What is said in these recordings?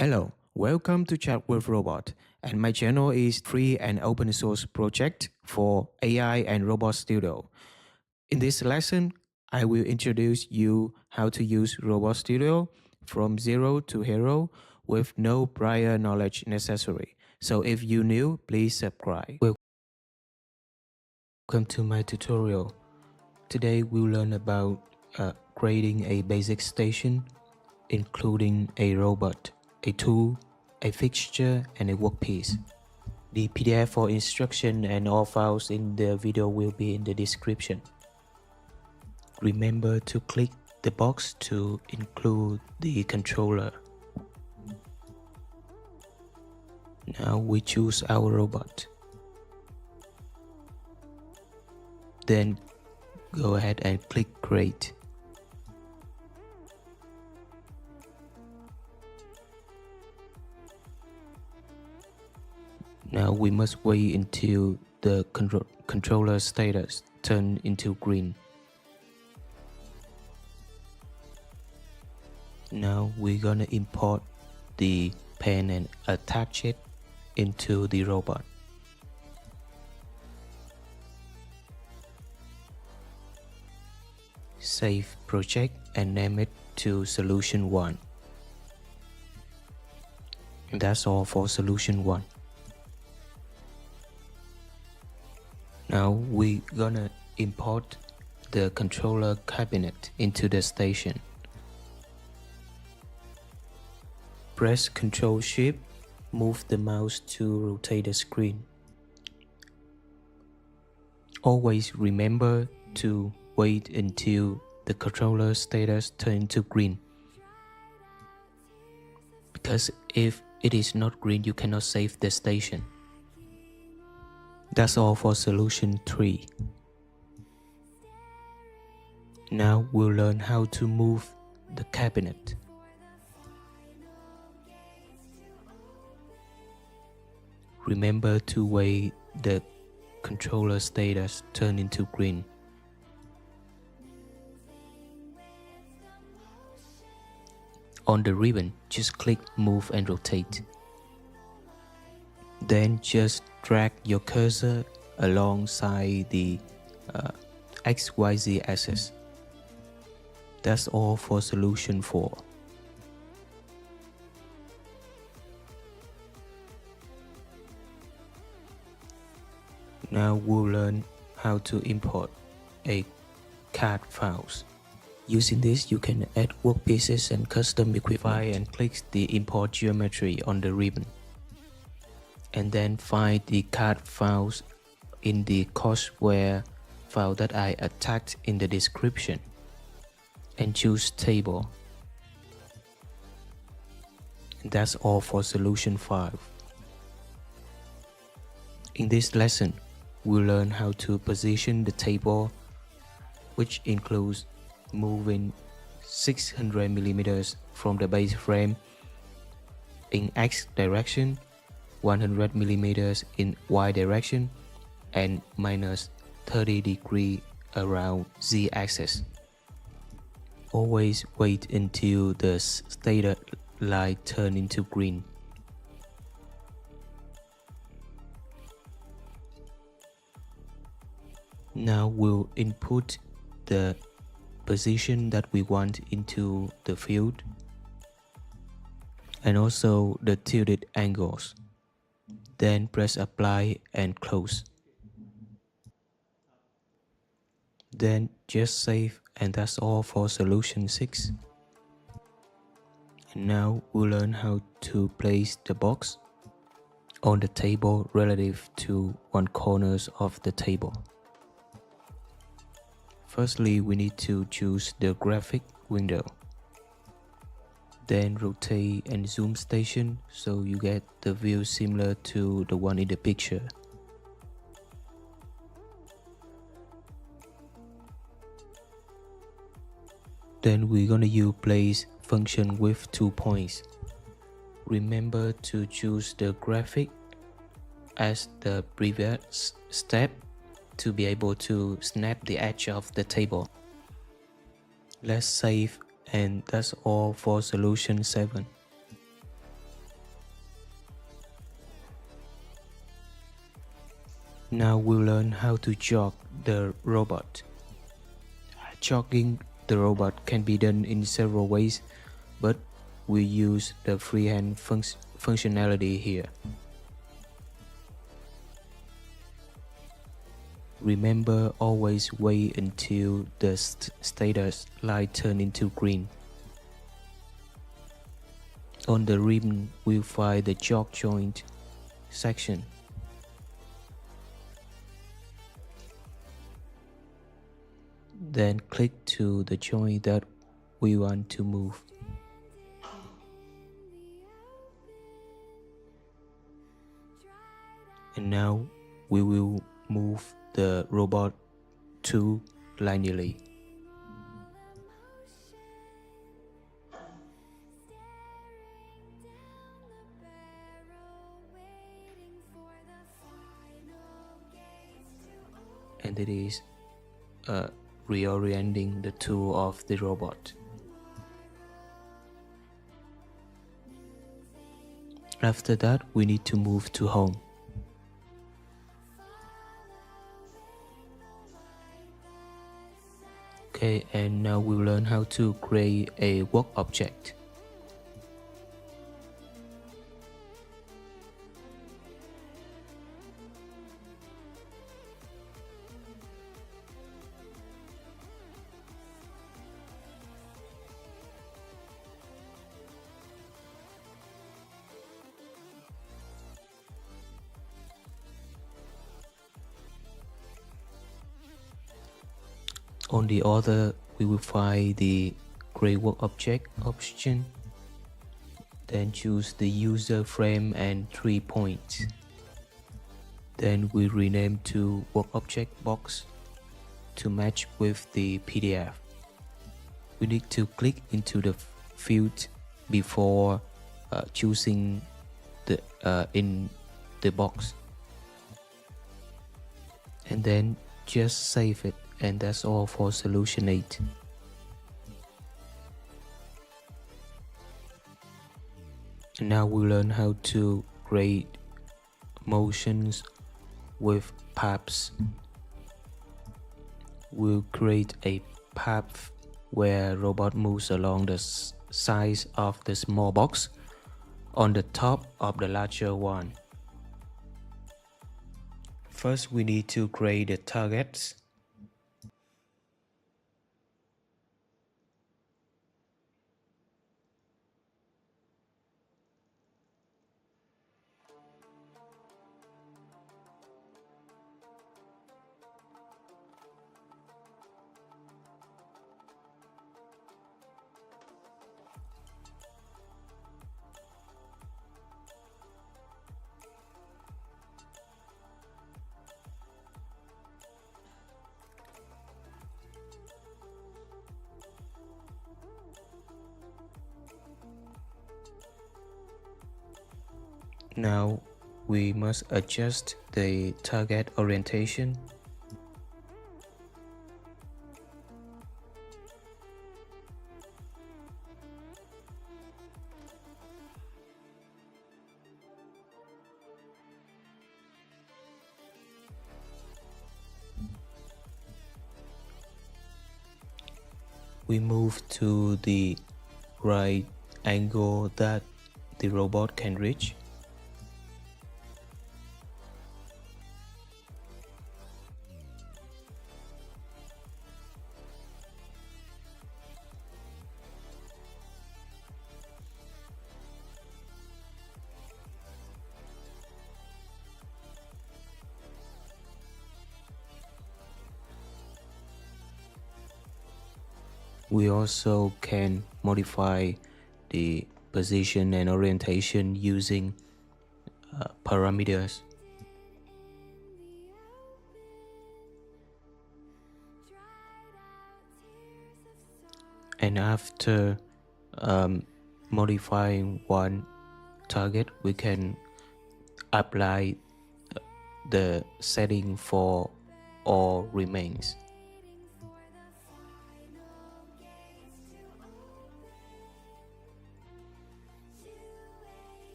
Hello, welcome to Chat with Robot, and my channel is free and open source project for AI and Robot Studio. In this lesson, I will introduce you how to use Robot Studio from zero to hero with no prior knowledge necessary. So if you're new, please subscribe. Welcome to my tutorial. Today we'll learn about creating a basic station, including a robot, a tool, a fixture, and a workpiece. The PDF for instruction and all files in the video will be in the description. Remember to click the box to include the controller. Now we choose our robot. Then go ahead and click Create. Now we must wait until the controller status turns into green. Now we're gonna import the pen and attach it into the robot. Save project and name it to solution 1. That's all for solution 1. Now we're gonna import the controller cabinet into the station. Press Ctrl Shift, move the mouse to rotate the screen. Always remember to wait until the controller status turns to green. Because if it is not green, you cannot save the station. That's all for solution 3. Now we'll learn how to move the cabinet. Remember to wait the controller status turn into green. On the ribbon, just click Move and Rotate. Then just drag your cursor alongside the XYZ axis. That's all for solution 4. Now we'll learn how to import a CAD files. Using this, you can add workpieces and custom equipment and click the import geometry on the ribbon. And then find the CAD files in the courseware file that I attached in the description and choose table. And that's all for solution 5. In this lesson, we'll learn how to position the table, which includes moving 600 mm from the base frame in X direction, 100 mm in Y direction, and minus 30 degrees around Z axis. Always wait until the stated light turns into green. Now we'll input the position that we want into the field and also the tilted angles. Then press Apply and Close. Then just save, and that's all for solution 6. And now we'll learn how to place the box on the table relative to one corner of the table. Firstly, we need to choose the graphic window. Then rotate and zoom station so you get the view similar to the one in the picture. Then we're gonna use place function with 2 points. Remember to choose the graphic as the previous step to be able to snap the edge of the table. Let's save, and that's all for solution 7. Now we'll learn how to jog the robot. Jogging the robot can be done in several ways, but we use the freehand functionality here. Remember, always wait until the status light turns into green. On the ribbon, we'll find the jog joint section. Then click to the joint that we want to move. And now we will move the robot to linearly. And it is reorienting the tool of the robot. After that, we need to move to home. Okay, and now we'll learn how to create a work object. On the other, we will find the Create Work Object option. Then choose the user frame and 3 points. Then we rename to Work Object Box to match with the PDF. We need to click into the field before choosing the in the box. And then just save it. And that's all for solution 8. Now we learn how to create motions with paths. We'll create a path where robot moves along the size of the small box on the top of the larger one. First, we need to create the targets. Now we must adjust the target orientation. We move to the right angle that the robot can reach. We also can modify the position and orientation using parameters. And after modifying one target, we can apply the setting for all remains.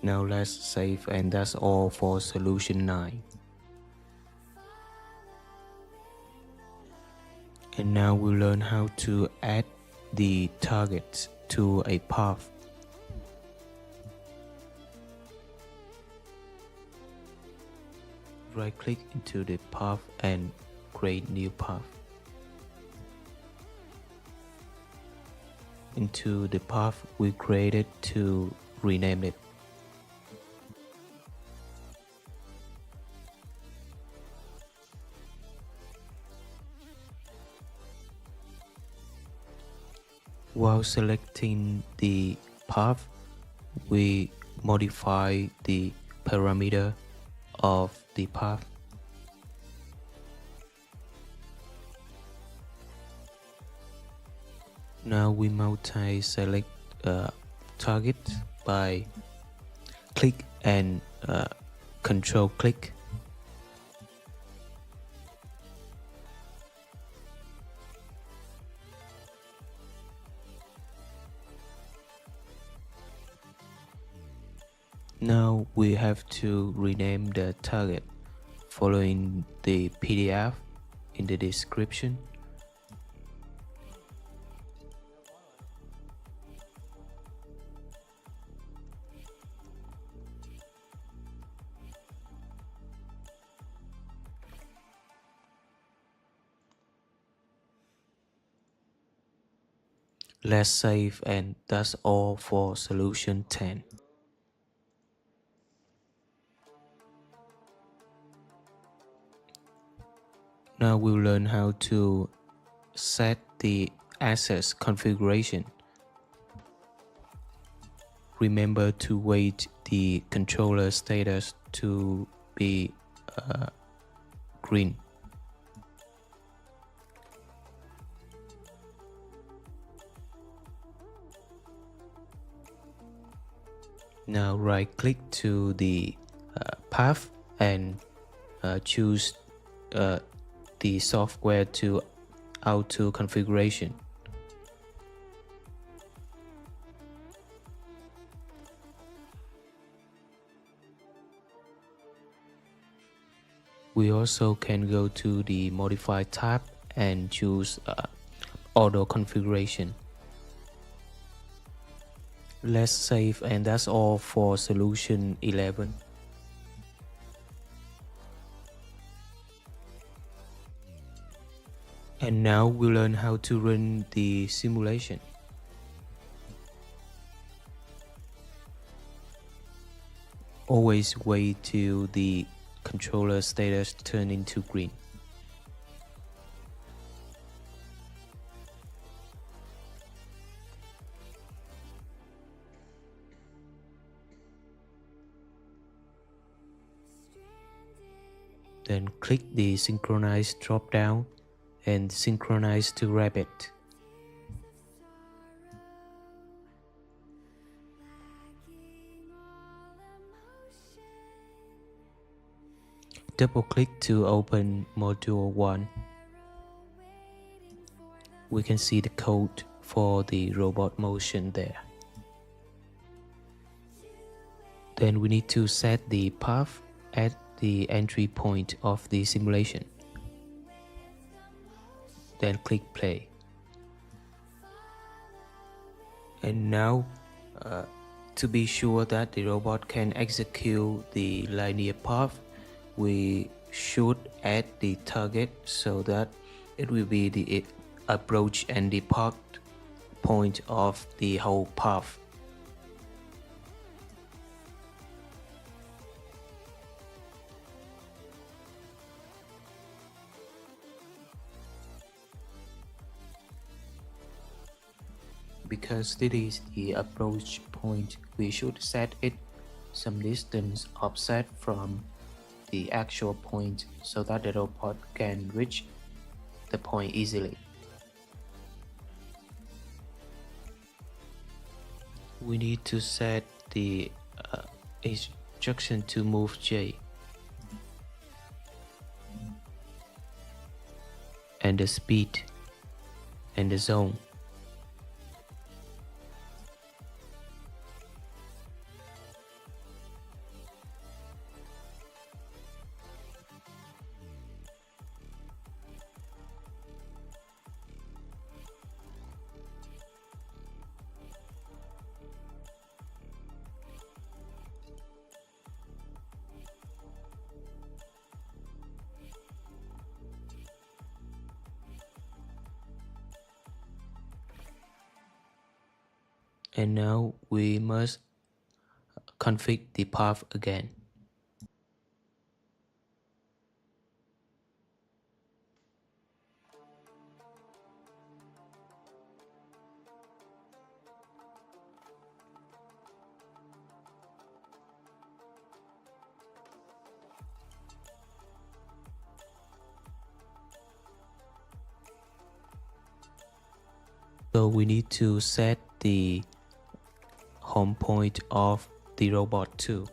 Now let's save, and that's all for solution 9. And now we'll learn how to add the targets to a path. Right click into the path and create new path. Into the path we created to rename it. While selecting the path, we modify the parameter of the path. Now we multi-select target by click and control click. Now we have to rename the target following the PDF in the description. Let's save, and that's all for solution 10. Now we'll learn how to set the access configuration. Remember to wait the controller status to be green. Now right click to the path and choose the software to auto configuration. We also can go to the modify tab and choose auto configuration. Let's save, and that's all for solution 11. And now we'll learn how to run the simulation. Always wait till the controller status turn into green. Then click the synchronize drop down and synchronize to rabbit. Double click to open module 1. We can see the code for the robot motion there. Then we need to set the path at the entry point of the simulation. Then click play. And now to be sure that the robot can execute the linear path, we should add the target so that it will be the approach and depart point of the whole path. Because this is the approach point, we should set it some distance offset from the actual point so that the robot can reach the point easily. We need to set the instruction to move J and the speed and the zone. And now we must configure the path again. So we need to set the home point of the robot too.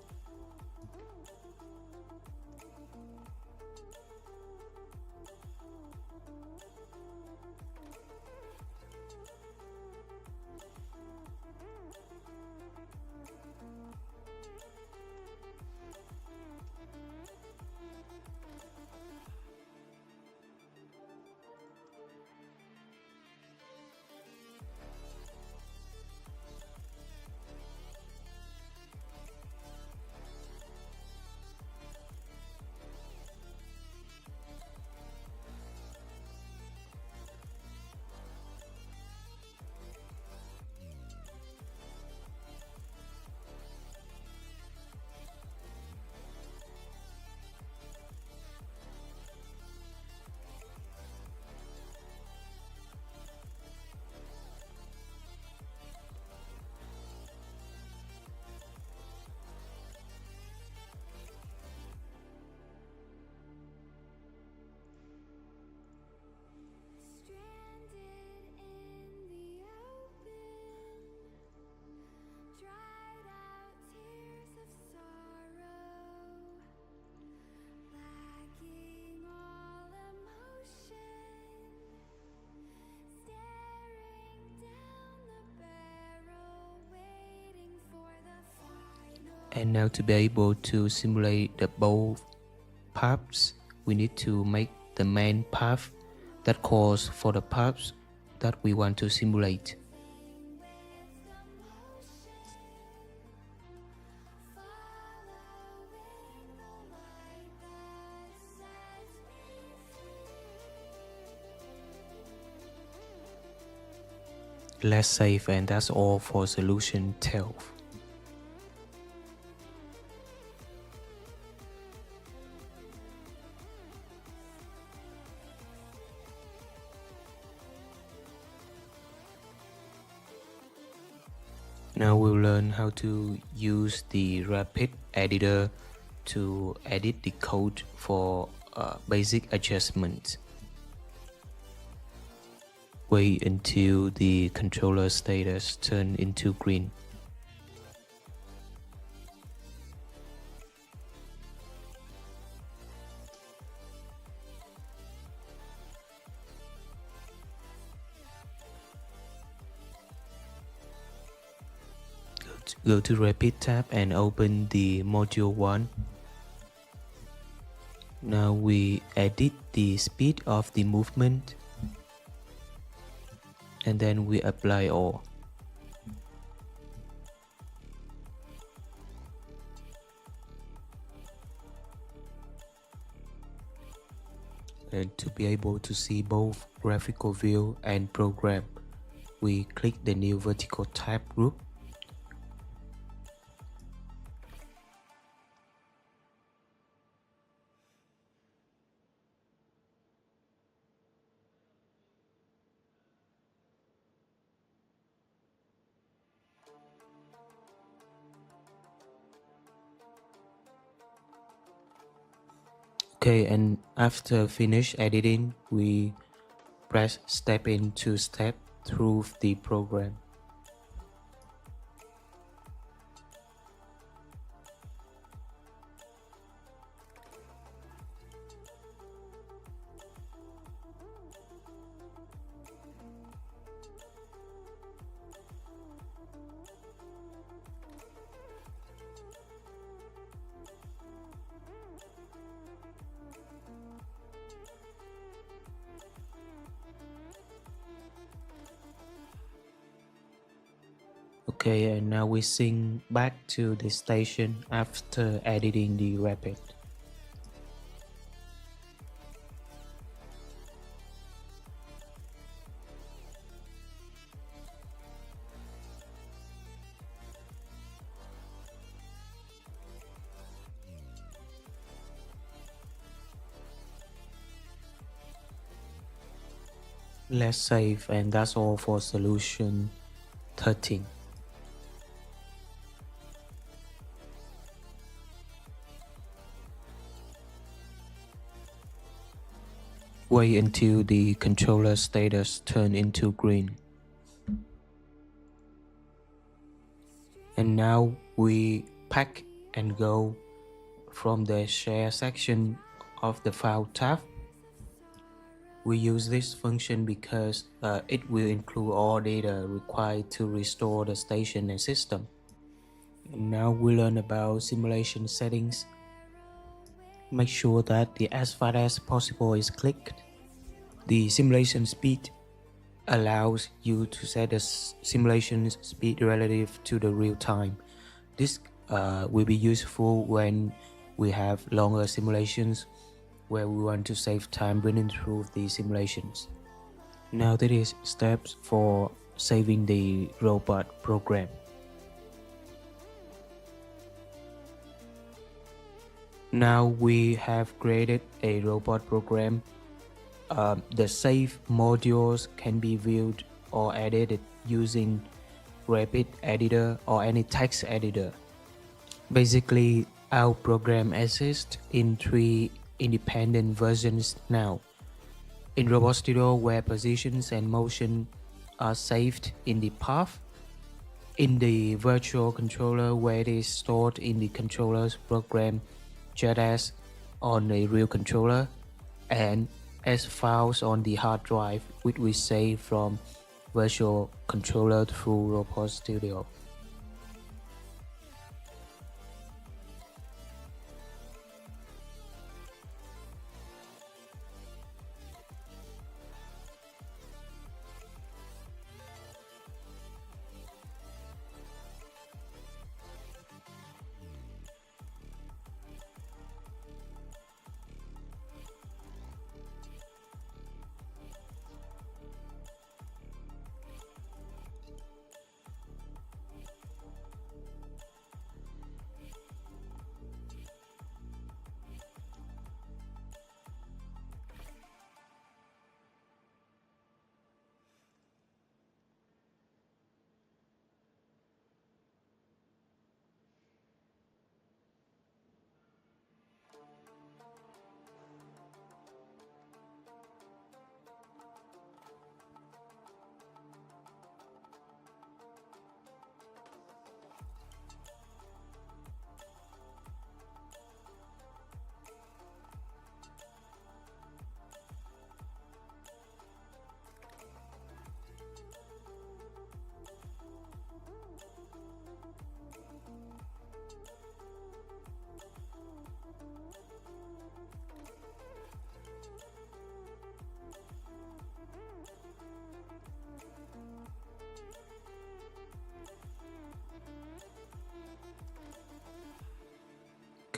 And now to be able to simulate the both paths, we need to make the main path that calls for the paths that we want to simulate. Let's save, and that's all for solution 12. Now we'll learn how to use the Rapid editor to edit the code for basic adjustments. Wait until the controller status turns into green. Go to Rapid tab and open the module 1. Now we edit the speed of the movement, and then we apply all. And to be able to see both graphical view and program, we click the new vertical tab group. Okay, and after finish editing, we press step into step through the program. Okay, and now we sync back to the station after editing the Rapid. Let's save, and that's all for solution 13. Wait until the controller status turns into green. And now we pack and go from the share section of the file tab. We use this function because it will include all data required to restore the station and system. And now we learn about simulation settings. Make sure that the as fast as possible is clicked. The simulation speed allows you to set the simulation speed relative to the real time. This will be useful when we have longer simulations where we want to save time running through the simulations. Now that is steps for saving the robot program. Now we have created a robot program. The save modules can be viewed or edited using Rapid Editor or any text editor. Basically, our program exists in 3 independent versions now. In RobotStudio, where positions and motion are saved in the path. In the virtual controller, where it is stored in the controller's program, just as on a real controller, and as files on the hard drive, which we save from virtual controller through RobotStudio.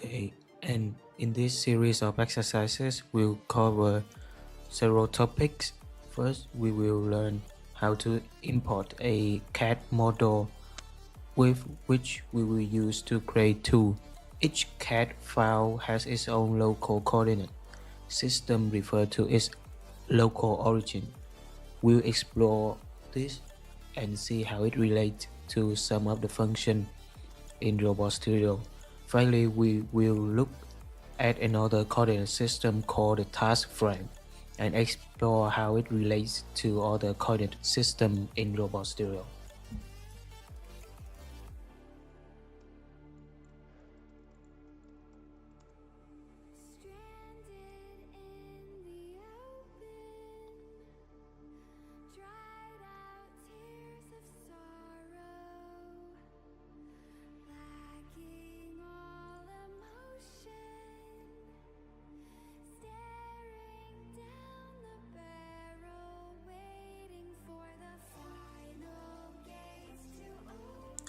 Okay, and in this series of exercises, we'll cover several topics. First, we will learn how to import a CAD model with which we will use to create tools. Each CAD file has its own local coordinate system referred to its local origin. We'll explore this and see how it relates to some of the functions in RobotStudio. Finally, we will look at another coordinate system called the task frame and explore how it relates to other coordinate systems in RobotStudio.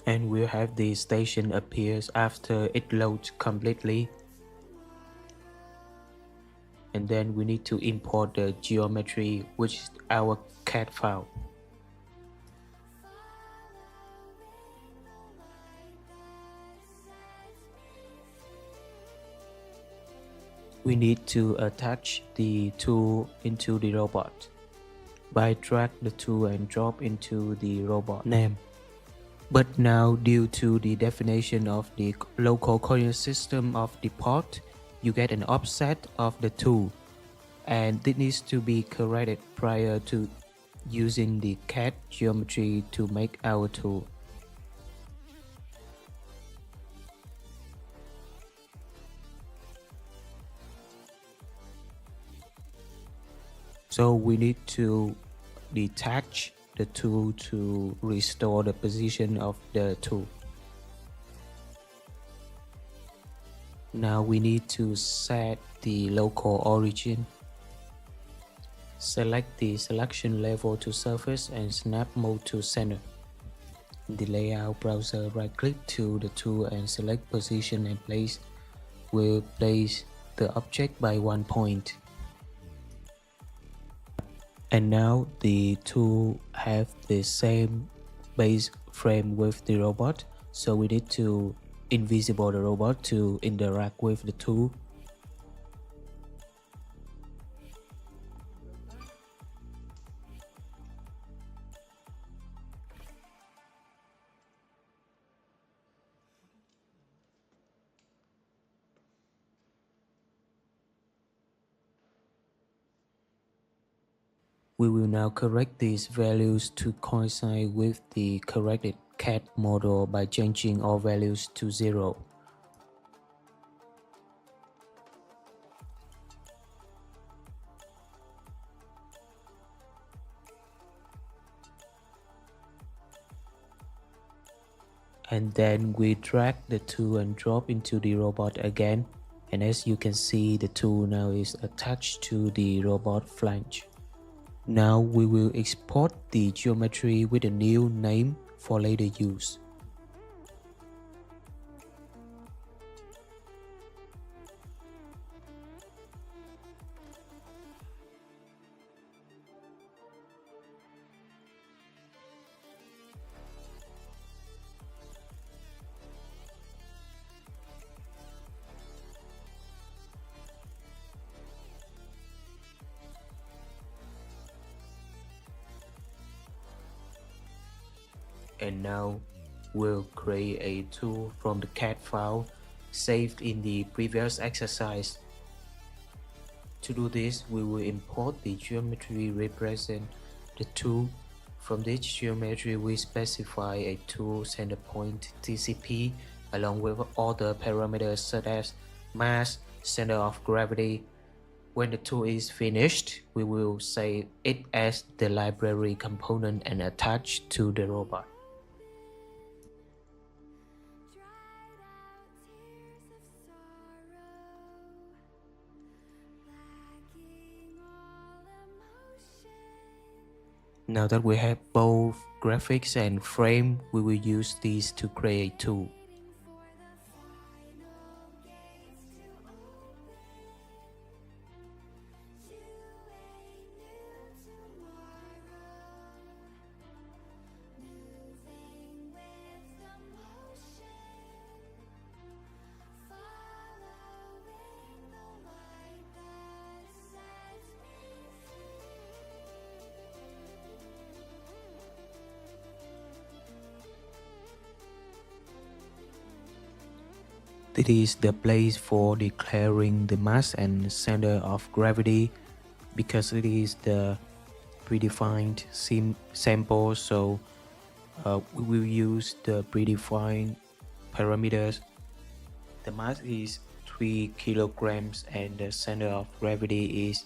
And we'll have the station appears after it loads completely. And then we need to import the geometry, which is our CAD file. We need to attach the tool into the robot. by drag the tool and drop into the robot name. But now, due to the definition of the local coordinate system of the part, you get an offset of the tool, and this needs to be corrected prior to using the CAD geometry to make our tool. So we need to detach the tool to restore the position of the tool. Now we need to set the local origin. Select the selection level to surface and snap mode to center. In the layout browser, right click to the tool and select position and place. We'll place the object by 1 point. And now the tool have the same base frame with the robot, so we need to invisible the robot to interact with the tool. We will now correct these values to coincide with the corrected CAD model by changing all values to 0. And then we drag the tool and drop into the robot again, and as you can see, the tool now is attached to the robot flange. Now we will export the geometry with a new name for later use. And now we'll create a tool from the CAD file saved in the previous exercise. To do this, we will import the geometry represent the tool. From this geometry, we specify a tool center point TCP along with other parameters such as mass, center of gravity. When the tool is finished, we will save it as the library component and attach to the robot. Now that we have both graphics and frame, we will use these to create a tool. This is the place for declaring the mass and center of gravity, because it is the predefined sample, so we will use the predefined parameters. The mass is 3 kilograms and the center of gravity is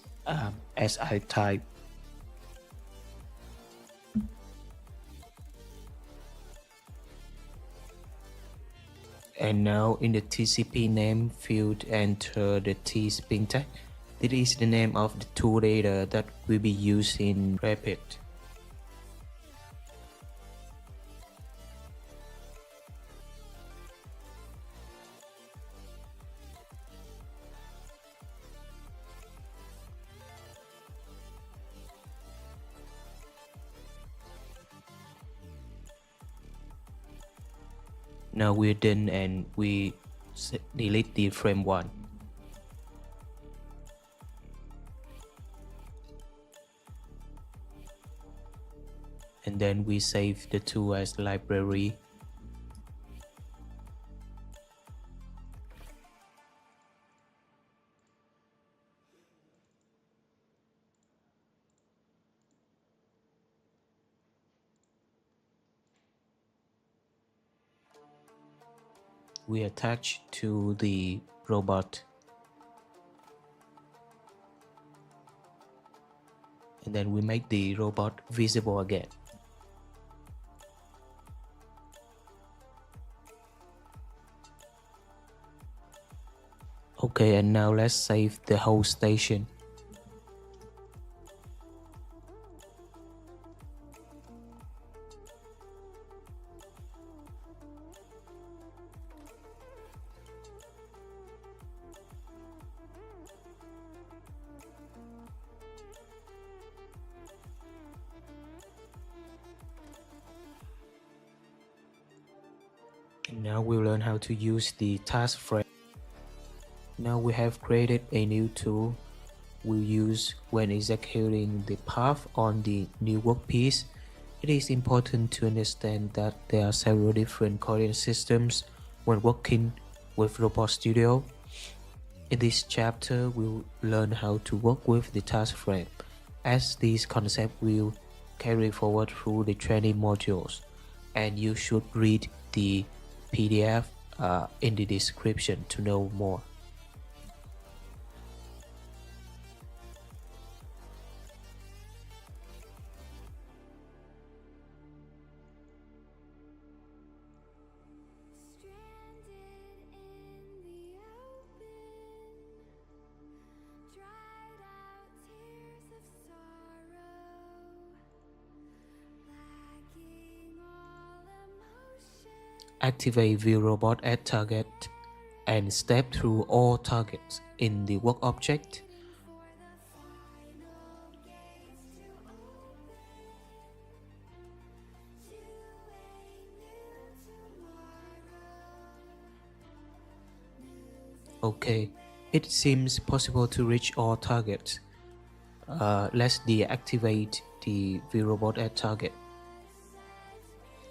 SI type. And now in the TCP name field, enter the T-spin tag. This is the name of the tool data that will be used in Rapid. Now we're done and we delete the frame 1. and then we save the tool as library. We attach to the robot, and then we make the robot visible again. Okay, and now let's save the whole station. And now we'll learn how to use the task frame. Now we have created a new tool we'll use when executing the path on the new workpiece. It is important to understand that there are several different coordinate systems when working with RobotStudio. In this chapter, we'll learn how to work with the task frame, as these concepts will carry forward through the training modules, and you should read the PDF in the description to know more. Activate View Robot at Target and step through all targets in the work object. Okay, it seems possible to reach all targets. Let's deactivate the View Robot at Target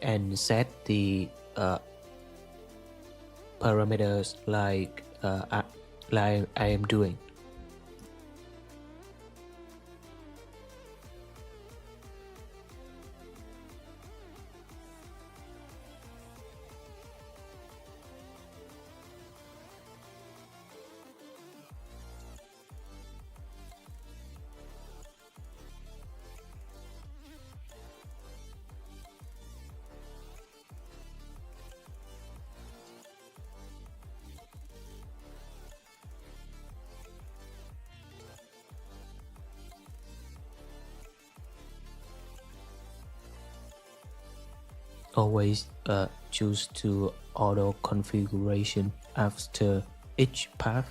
and set the parameters like I am doing. Always choose to auto configuration after each path.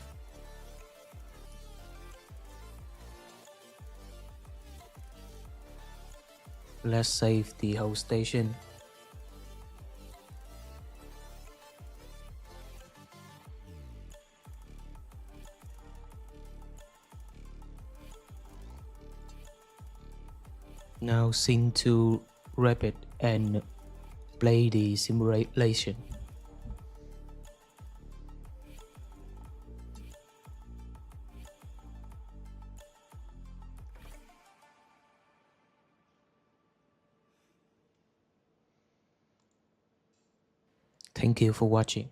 Let's save the whole station. Now sync to Rapid and play the simulation. Thank you for watching.